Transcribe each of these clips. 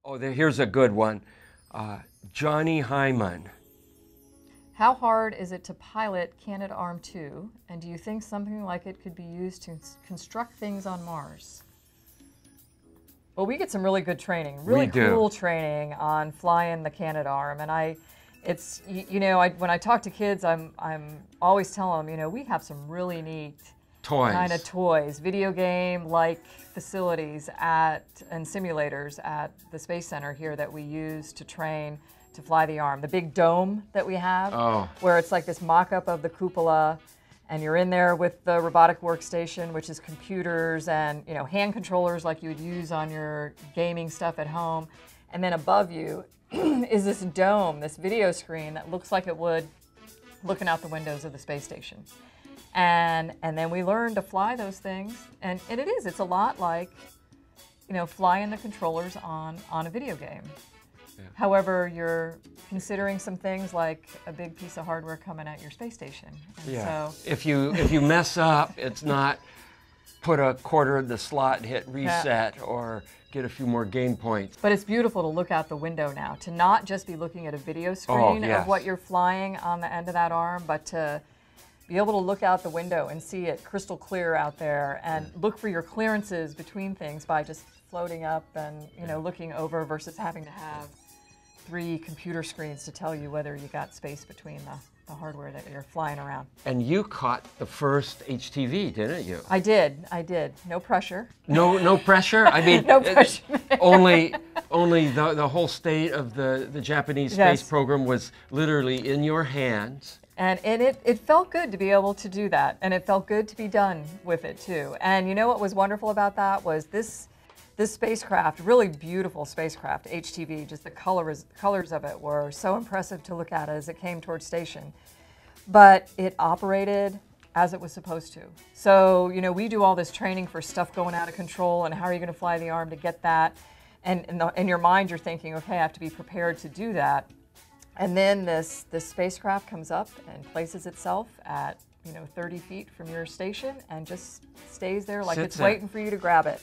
Oh, here's a good one. Johnny Hyman. How hard is it to pilot Canadarm2, and do you think something like it could be used to construct things on Mars? Well, we get some really good training, really cool training on flying the Canadarm, and when I talk to kids, I'm always telling them, we have some really neat kind of toys, video game-like facilities and simulators at the Space Center here that we use to train to fly the arm. The big dome that we have, where it's like this mock-up of the cupola, and you're in there with the robotic workstation, which is computers and hand controllers like you would use on your gaming stuff at home. And then above you is this dome, this video screen that looks like it would looking out the windows of the space station. And then we learn to fly those things, and it's a lot like, flying the controllers on a video game. Yeah. However, you're considering some things like a big piece of hardware coming at your space station. And so if you mess up, it's not put a quarter in the slot and hit reset or get a few more game points. But it's beautiful to look out the window now, to not just be looking at a video screen of what you're flying on the end of that arm, but to be able to look out the window and see it crystal clear out there and look for your clearances between things by just floating up and looking over versus having to have 3 computer screens to tell you whether you got space between the hardware that you're flying around. And you caught the first HTV, didn't you? I did. No pressure. No pressure? I mean, no pressure. only the whole state of the Japanese space program was literally in your hands. And it felt good to be able to do that, and it felt good to be done with it too. And what was wonderful about that was this spacecraft, really beautiful spacecraft, HTV, just the colors of it were so impressive to look at as it came towards station. But it operated as it was supposed to. So, we do all this training for stuff going out of control and how are you going to fly the arm to get that. And in your mind, you're thinking, okay, I have to be prepared to do that. And then this spacecraft comes up and places itself at 30 feet from your station and just stays there like it's waiting for you to grab it.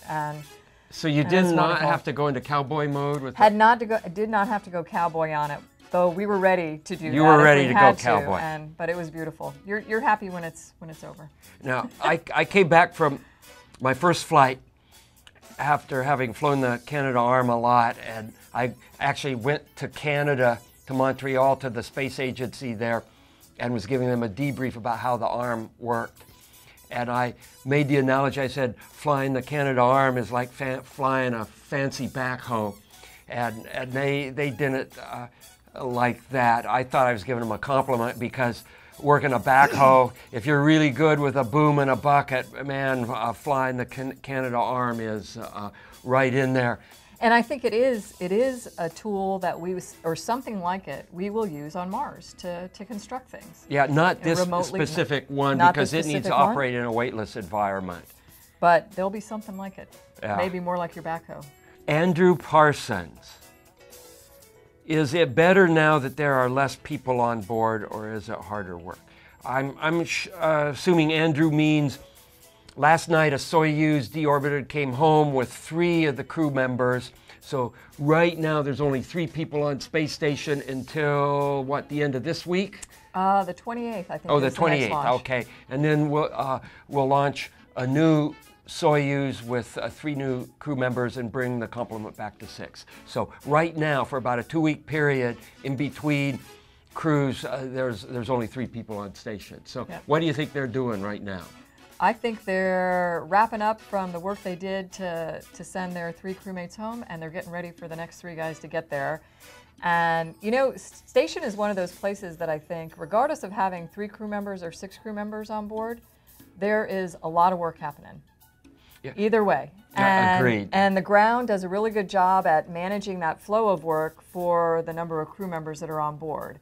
So you did not have to go into cowboy mode with did not have to go cowboy on it, though we were ready to do that. You were ready to go cowboy. But it was beautiful. You're happy when it's over. Now, I came back from my first flight after having flown the Canadarm a lot, and I actually went to Canada, to Montreal, to the space agency there, and was giving them a debrief about how the arm worked. And I made the analogy, I said, flying the Canadarm is like flying a fancy backhoe. And they didn't like that. I thought I was giving them a compliment because working a backhoe, if you're really good with a boom and a bucket, man, flying the Canadarm is right in there. And I think it is a tool that or something like it, we will use on Mars to construct things. Yeah, not this specific one because it needs to operate in a weightless environment. But there'll be something like it, maybe more like your backhoe. Andrew Parsons. Is it better now that there are less people on board, or is it harder work? I'm assuming Andrew means last night a Soyuz deorbiter came home with 3 of the crew members. So right now there's only 3 people on space station until what, the end of this week? The 28th, I think. Oh, the 28th. Okay, and then we'll launch a new Soyuz with 3 new crew members and bring the complement back to 6. So right now, for about a 2-week period in between crews, there's only 3 people on station. So what do you think they're doing right now? I think they're wrapping up from the work they did to send their 3 crewmates home, and they're getting ready for the next 3 guys to get there. And station is one of those places that I think, regardless of having 3 crew members or 6 crew members on board, there is a lot of work happening. Yeah. Either way. Agreed. And the ground does a really good job at managing that flow of work for the number of crew members that are on board.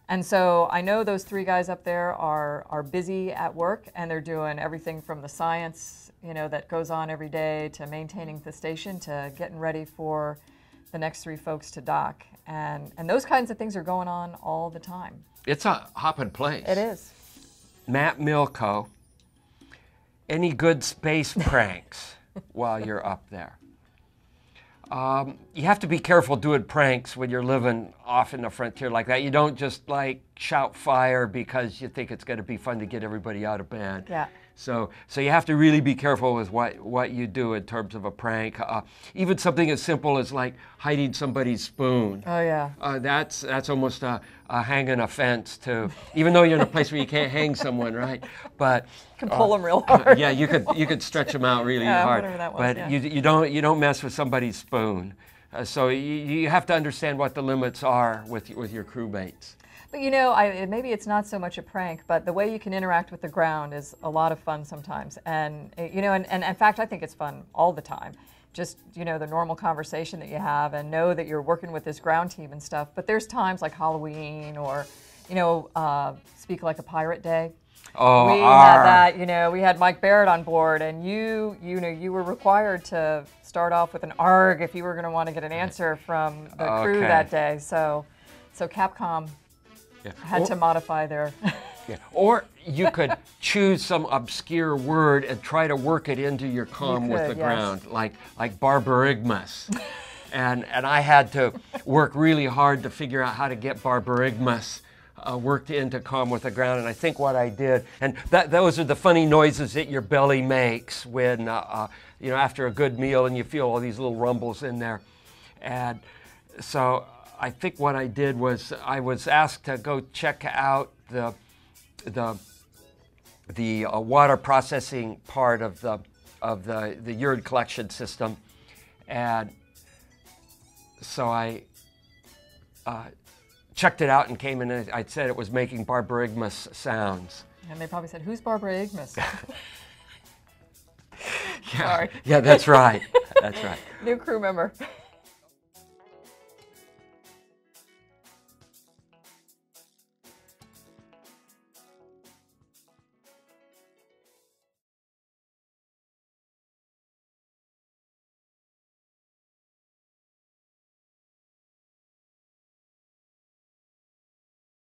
And so I know those 3 guys up there are busy at work, and they're doing everything from the science, that goes on every day, to maintaining the station, to getting ready for the next 3 folks to dock. And those kinds of things are going on all the time. It's a hopping place. It is. Matt Milko, any good space pranks while you're up there? You have to be careful doing pranks when you're living off in the frontier like that. You don't just like shout fire because you think it's going to be fun to get everybody out of bed. Yeah. So you have to really be careful with what you do in terms of a prank. Even something as simple as like hiding somebody's spoon. Oh yeah. That's almost a hanging offense too. Even though you're in a place where you can't hang someone, right? But You can pull them real hard. yeah, you could stretch them out really Yeah, hard. whatever that was, But yeah. you don't mess with somebody's spoon. So you have to understand what the limits are with your crewmates. But you know, maybe it's not so much a prank, but the way you can interact with the ground is a lot of fun sometimes. And you know, and in fact, I think it's fun all the time. Just, you know, the normal conversation that you have and know that you're working with this ground team and stuff. But there's times like Halloween or, you know, Speak Like a Pirate Day. Oh, we had that, you know, we had Mike Barrett on board, and you know, you were required to start off with an ARG if you were going to want to get an answer from the crew that day. So Capcom had to modify their... Yeah. Or you could choose some obscure word and try to work it into your comm with the ground, like barbarigmas. and I had to work really hard to figure out how to get barbarigmas worked into comm with the ground. And I think what I did, and those are the funny noises that your belly makes when, you know, after a good meal and you feel all these little rumbles in there. And so I think what I did was I was asked to go check out the water processing part of the urine collection system, and so I checked it out and came in, and I said it was making barbarigmas sounds. And they probably said, "Who's Barbarigmas?" Sorry. Yeah, that's right. That's right. New crew member.